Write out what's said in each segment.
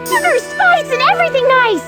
Sugar, spice, and everything nice!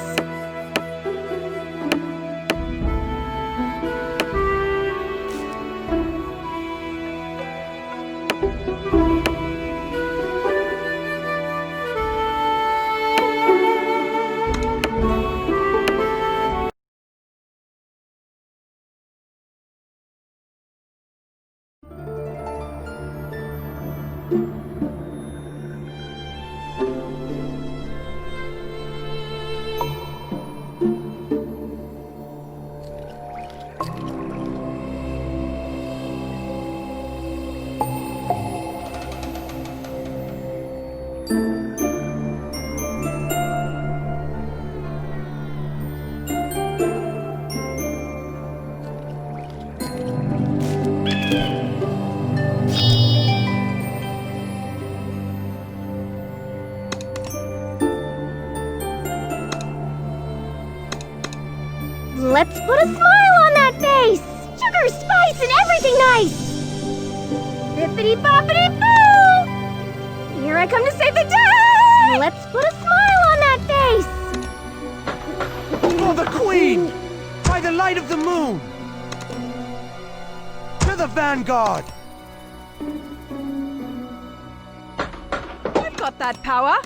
Let's put a smile on that face! Sugar, spice, and everything nice! Bippity-boppity-boo! Here I come to save the day! Let's put a smile on that face! For the Queen! By the light of the moon! To the vanguard! I've got that power!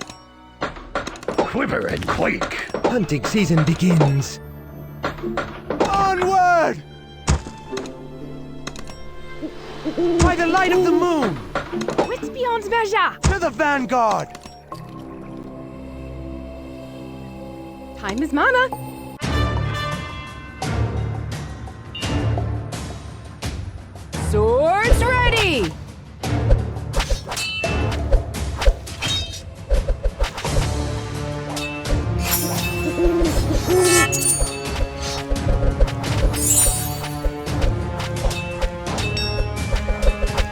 Quiver and quake! Hunting season begins! Onward! By the light of the moon! Wits beyond measure! To the vanguard! Time is mana! Swords ready!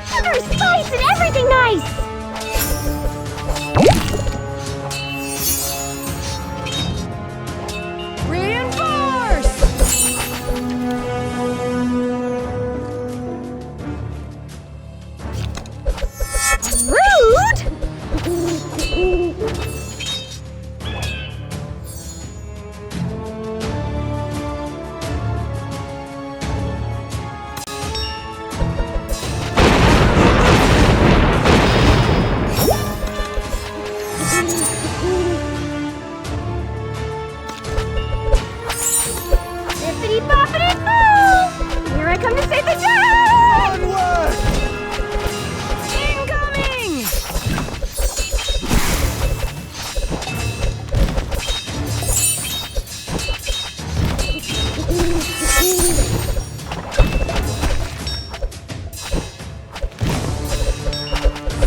Sugar, spice, and everything nice! Reinforce! Rude! Bippity-boppity-boo! Here I come to save the day! Onward! Incoming!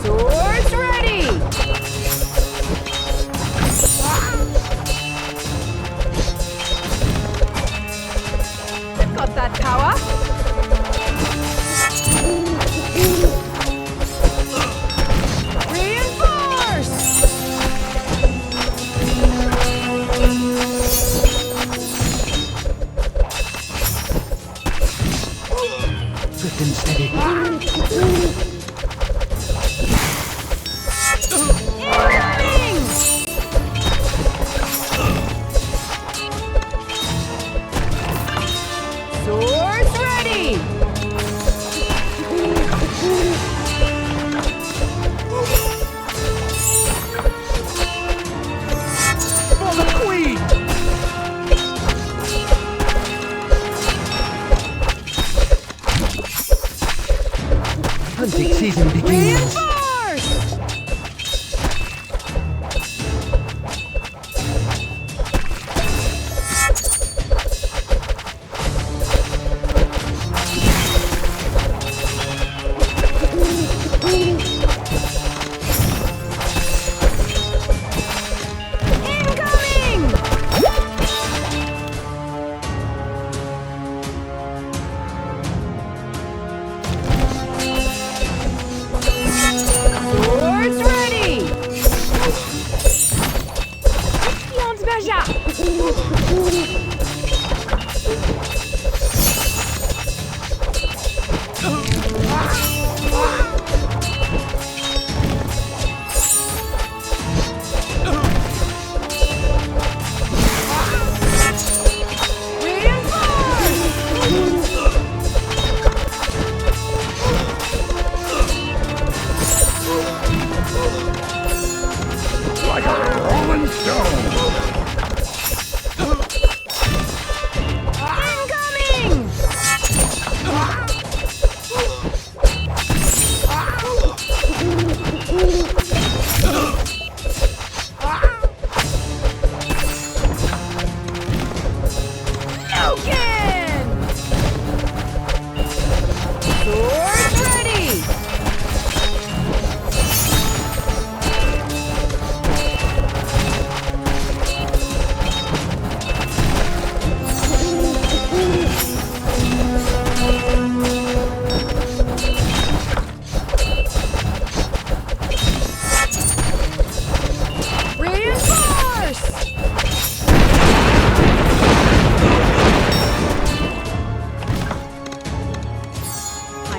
Swords ready! I've got that power! Reinforce! Swift and steady. Incoming! Swords ready! For the Queen! Hunting season begins! Reinforce! Incoming!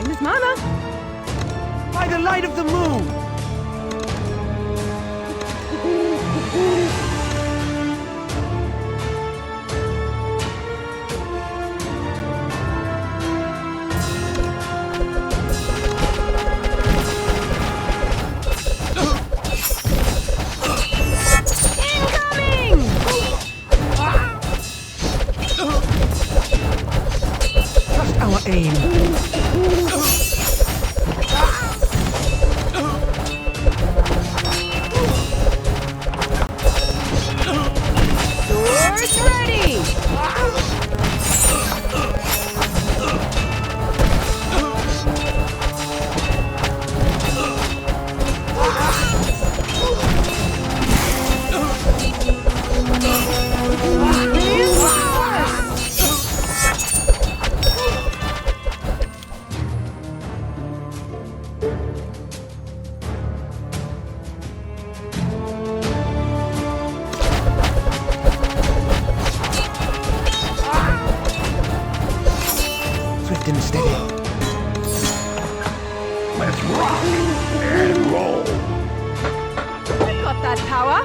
Miss Mama. By the light of the moon! Incoming! Just our aim. Swords ready! Swift and steady. Let's rock and roll. I got that power.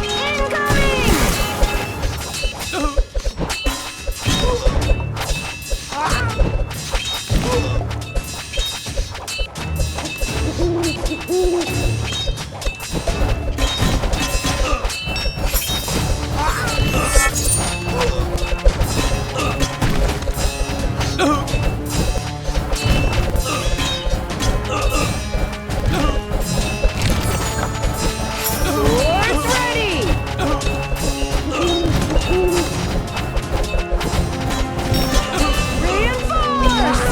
Incoming! Swords ready! Reinforce!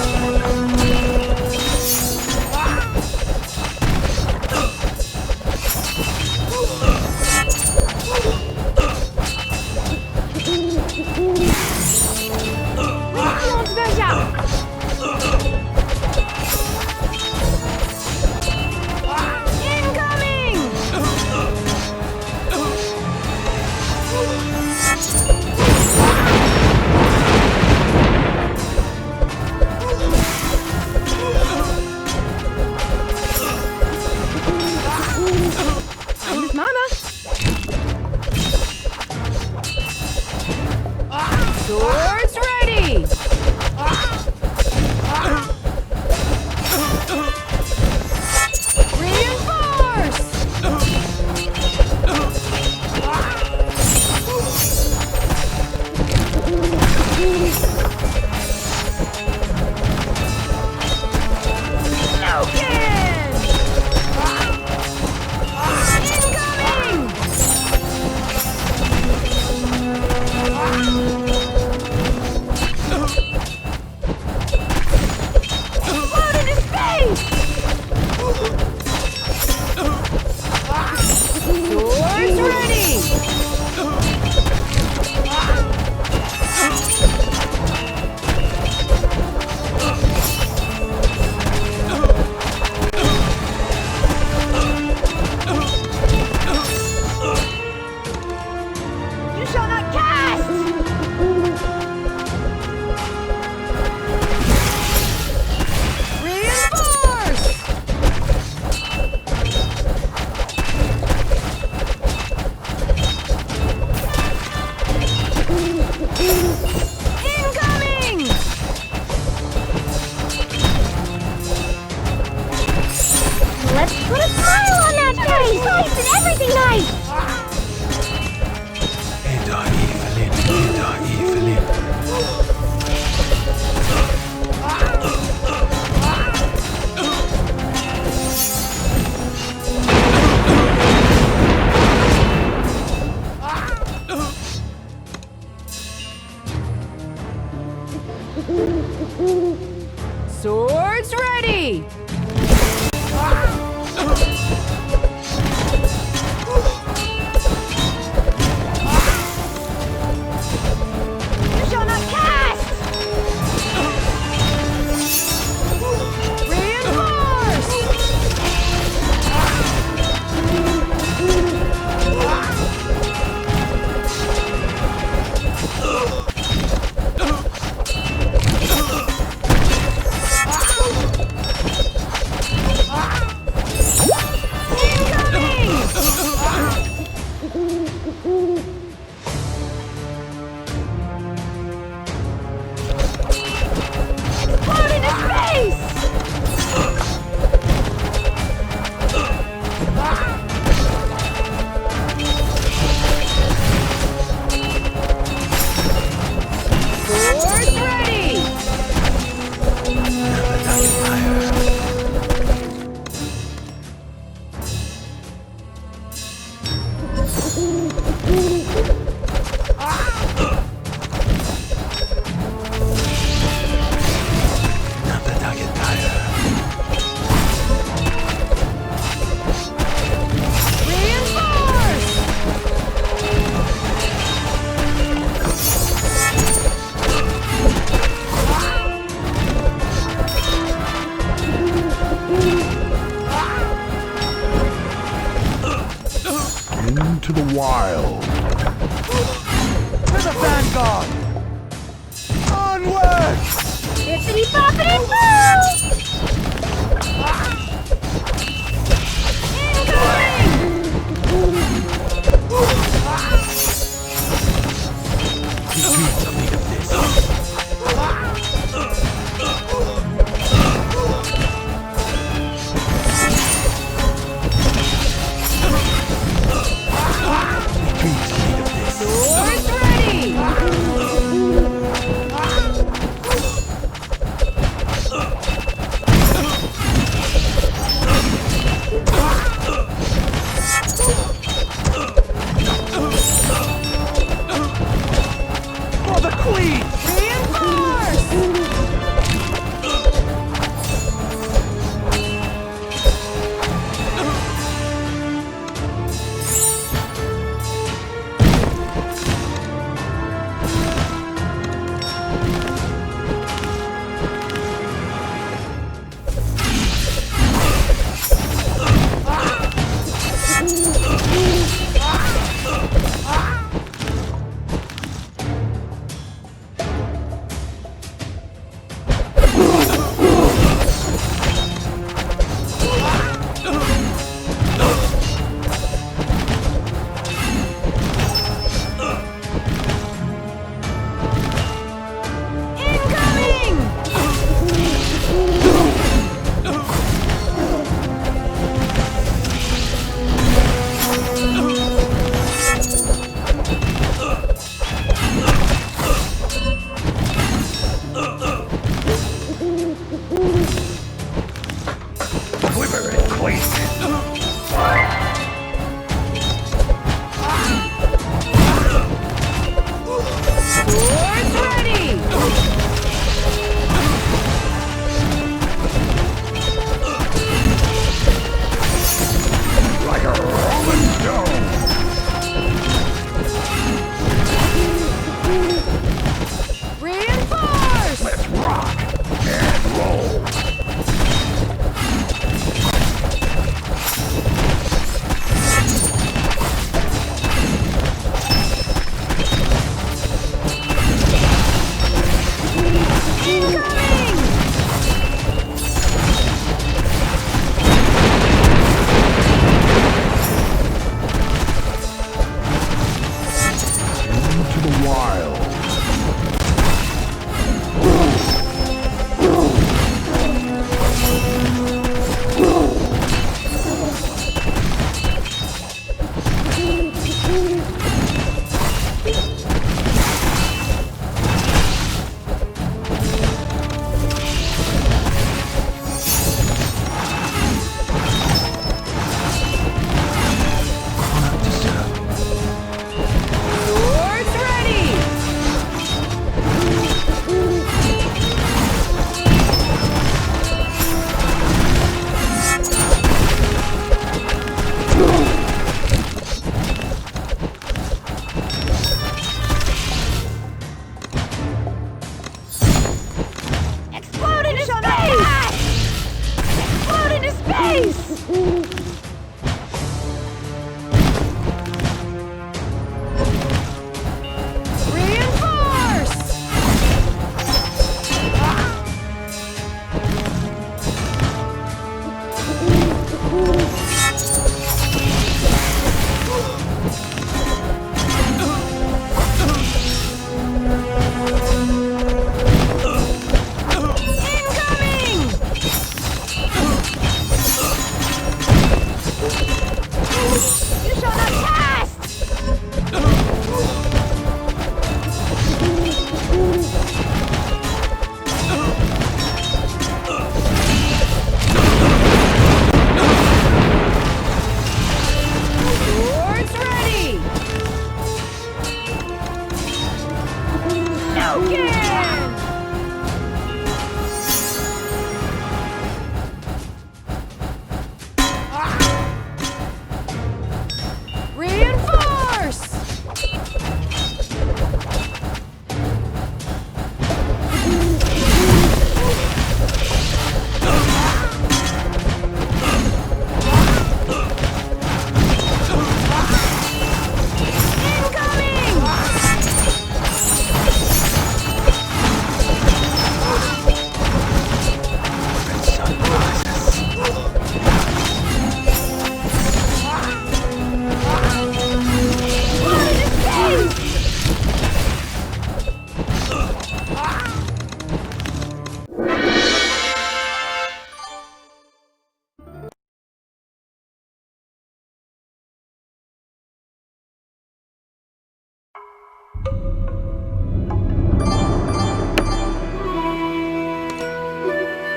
Incoming! Miss Mama. Swords ready! Reinforce! Logan! Incoming! Explode into space! Swords ready! You shall not cast! Reinforce! Incoming! Let's put a smile on that face! Nice and everything nice! Evelyn. Swords ready! You shall not cast! Reinforce! Swords ready! Never die tire. Never die tire. Reinforce! Into the wild. To the vanguard! Onward! Bippity boppity boo! Defeat the lead of this. Defeat the lead of this. Swords ready! For the queen! Reinforce! Hadouken! Reinforce! Incoming!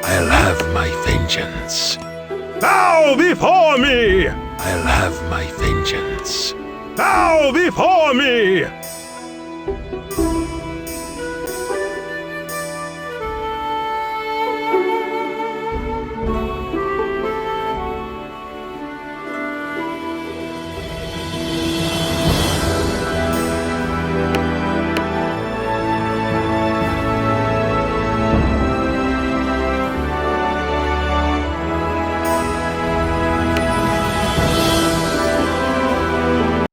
I'll have my vengeance. Bow before me! I'll have my vengeance. Bow before me!